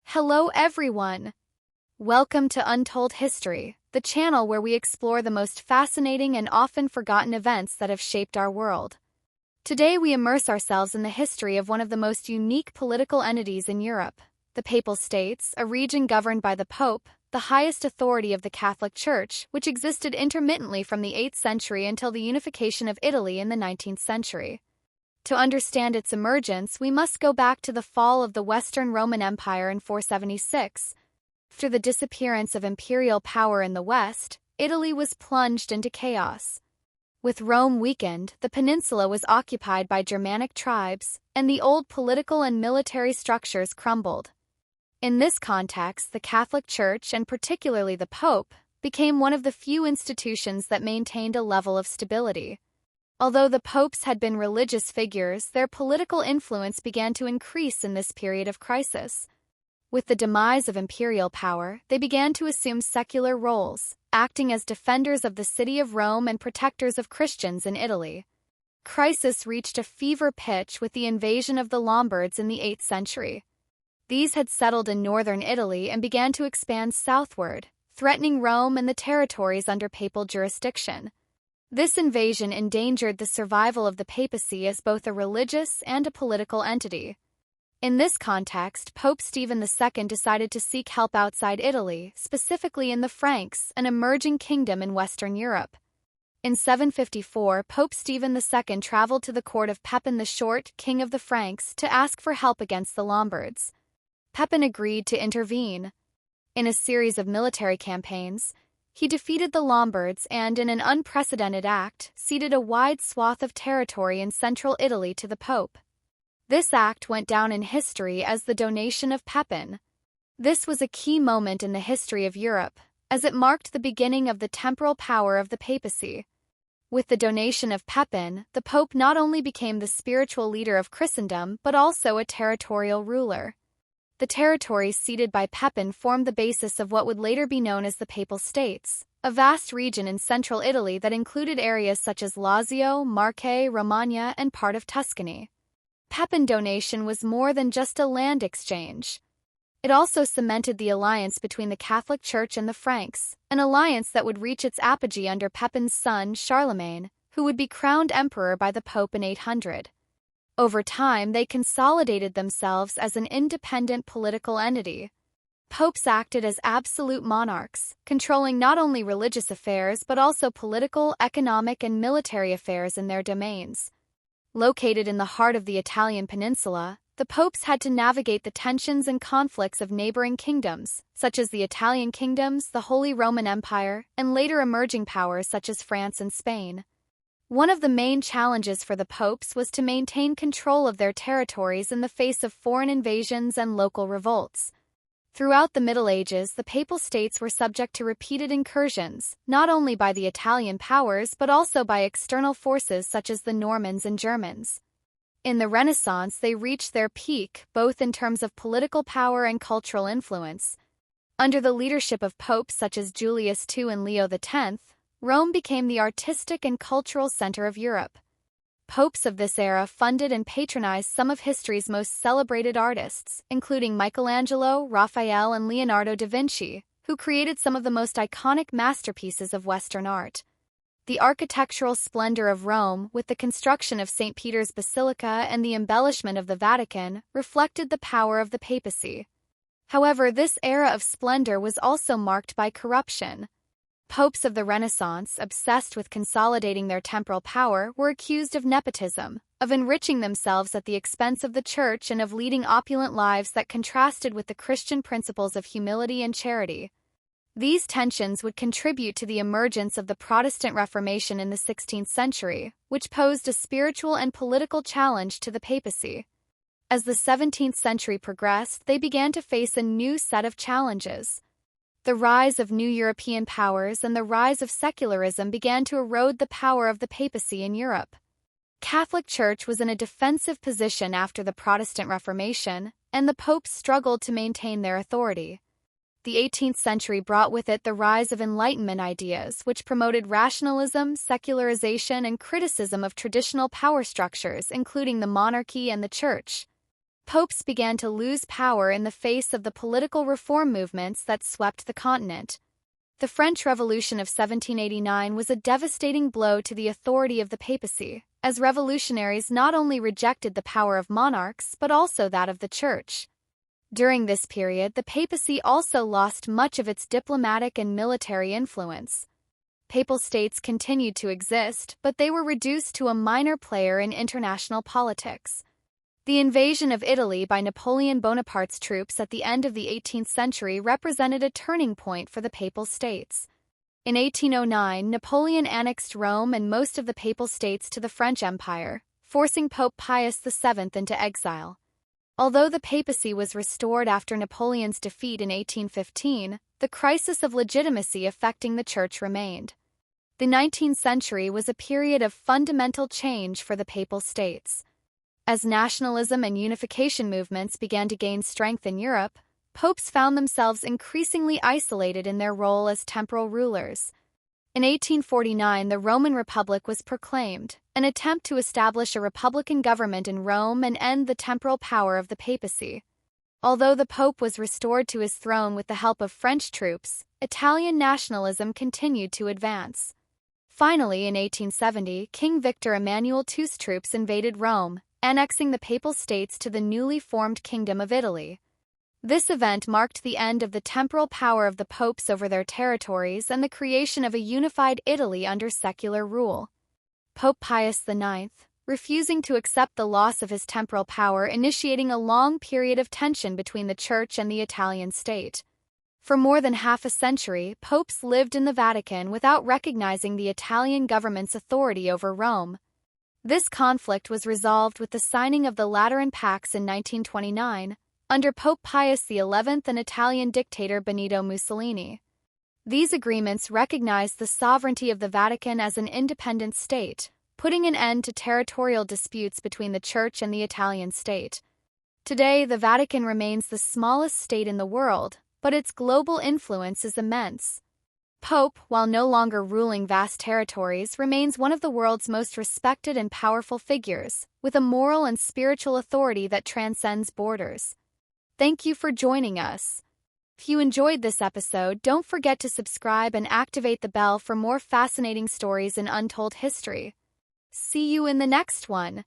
Hello everyone! Welcome to Untold History, the channel where we explore the most fascinating and often forgotten events that have shaped our world. Today we immerse ourselves in the history of one of the most unique political entities in Europe, the Papal States, a region governed by the Pope, the highest authority of the Catholic Church, which existed intermittently from the 8th century until the unification of Italy in the 19th century. To understand its emergence, we must go back to the fall of the Western Roman Empire in 476. After the disappearance of imperial power in the West, Italy was plunged into chaos. With Rome weakened, the peninsula was occupied by Germanic tribes, and the old political and military structures crumbled. In this context, the Catholic Church, and particularly the Pope, became one of the few institutions that maintained a level of stability. Although the popes had been religious figures, their political influence began to increase in this period of crisis. With the demise of imperial power, they began to assume secular roles, acting as defenders of the city of Rome and protectors of Christians in Italy. Crisis reached a fever pitch with the invasion of the Lombards in the 8th century. These had settled in northern Italy and began to expand southward, threatening Rome and the territories under papal jurisdiction. This invasion endangered the survival of the papacy as both a religious and a political entity. In this context, Pope Stephen II decided to seek help outside Italy, specifically in the Franks, an emerging kingdom in Western Europe. In 754, Pope Stephen II traveled to the court of Pepin the Short, king of the Franks, to ask for help against the Lombards. Pepin agreed to intervene. In a series of military campaigns, he defeated the Lombards and, in an unprecedented act, ceded a wide swath of territory in central Italy to the Pope. This act went down in history as the donation of Pepin. This was a key moment in the history of Europe, as it marked the beginning of the temporal power of the papacy. With the donation of Pepin, the Pope not only became the spiritual leader of Christendom but also a territorial ruler. The territories ceded by Pepin formed the basis of what would later be known as the Papal States, a vast region in central Italy that included areas such as Lazio, Marche, Romagna, and part of Tuscany. Pepin donation was more than just a land exchange. It also cemented the alliance between the Catholic Church and the Franks, an alliance that would reach its apogee under Pepin's son, Charlemagne, who would be crowned emperor by the Pope in 800. Over time, they consolidated themselves as an independent political entity. Popes acted as absolute monarchs, controlling not only religious affairs but also political, economic, and military affairs in their domains. Located in the heart of the Italian Peninsula, the popes had to navigate the tensions and conflicts of neighboring kingdoms, such as the Italian kingdoms, the Holy Roman Empire, and later emerging powers such as France and Spain. One of the main challenges for the popes was to maintain control of their territories in the face of foreign invasions and local revolts. Throughout the Middle Ages, the Papal States were subject to repeated incursions, not only by the Italian powers but also by external forces such as the Normans and Germans. In the Renaissance, they reached their peak, both in terms of political power and cultural influence. Under the leadership of popes such as Julius II and Leo X, Rome became the artistic and cultural center of Europe. Popes of this era funded and patronized some of history's most celebrated artists, including Michelangelo, Raphael, and Leonardo da Vinci, who created some of the most iconic masterpieces of Western art. The architectural splendor of Rome, with the construction of St. Peter's Basilica and the embellishment of the Vatican, reflected the power of the papacy. However, this era of splendor was also marked by corruption. Popes of the Renaissance, obsessed with consolidating their temporal power, were accused of nepotism, of enriching themselves at the expense of the Church, and of leading opulent lives that contrasted with the Christian principles of humility and charity. These tensions would contribute to the emergence of the Protestant Reformation in the 16th century, which posed a spiritual and political challenge to the papacy. As the 17th century progressed, they began to face a new set of challenges. The rise of new European powers and the rise of secularism began to erode the power of the papacy in Europe. Catholic Church was in a defensive position after the Protestant Reformation, and the popes struggled to maintain their authority. the 18th century brought with it the rise of Enlightenment ideas, which promoted rationalism, secularization, and criticism of traditional power structures, including the monarchy and the church. Popes began to lose power in the face of the political reform movements that swept the continent. The French Revolution of 1789 was a devastating blow to the authority of the papacy, as revolutionaries not only rejected the power of monarchs but also that of the church. During this period, the papacy also lost much of its diplomatic and military influence. Papal states continued to exist, but they were reduced to a minor player in international politics. The invasion of Italy by Napoleon Bonaparte's troops at the end of the 18th century represented a turning point for the Papal States. In 1809, Napoleon annexed Rome and most of the Papal States to the French Empire, forcing Pope Pius VII into exile. Although the papacy was restored after Napoleon's defeat in 1815, the crisis of legitimacy affecting the Church remained. The 19th century was a period of fundamental change for the Papal States. As nationalism and unification movements began to gain strength in Europe, popes found themselves increasingly isolated in their role as temporal rulers. In 1849, the Roman Republic was proclaimed, an attempt to establish a republican government in Rome and end the temporal power of the papacy. Although the Pope was restored to his throne with the help of French troops, Italian nationalism continued to advance. Finally, in 1870, King Victor Emmanuel II's troops invaded Rome, annexing the Papal States to the newly formed Kingdom of Italy. This event marked the end of the temporal power of the popes over their territories and the creation of a unified Italy under secular rule. Pope Pius IX, refusing to accept the loss of his temporal power, initiating a long period of tension between the Church and the Italian state. For more than half a century, popes lived in the Vatican without recognizing the Italian government's authority over Rome. This conflict was resolved with the signing of the Lateran Pacts in 1929, under Pope Pius XI and Italian dictator Benito Mussolini. These agreements recognized the sovereignty of the Vatican as an independent state, putting an end to territorial disputes between the Church and the Italian state. Today, the Vatican remains the smallest state in the world, but its global influence is immense. Pope, while no longer ruling vast territories, remains one of the world's most respected and powerful figures, with a moral and spiritual authority that transcends borders. Thank you for joining us. If you enjoyed this episode, don't forget to subscribe and activate the bell for more fascinating stories in Untold history. See you in the next one.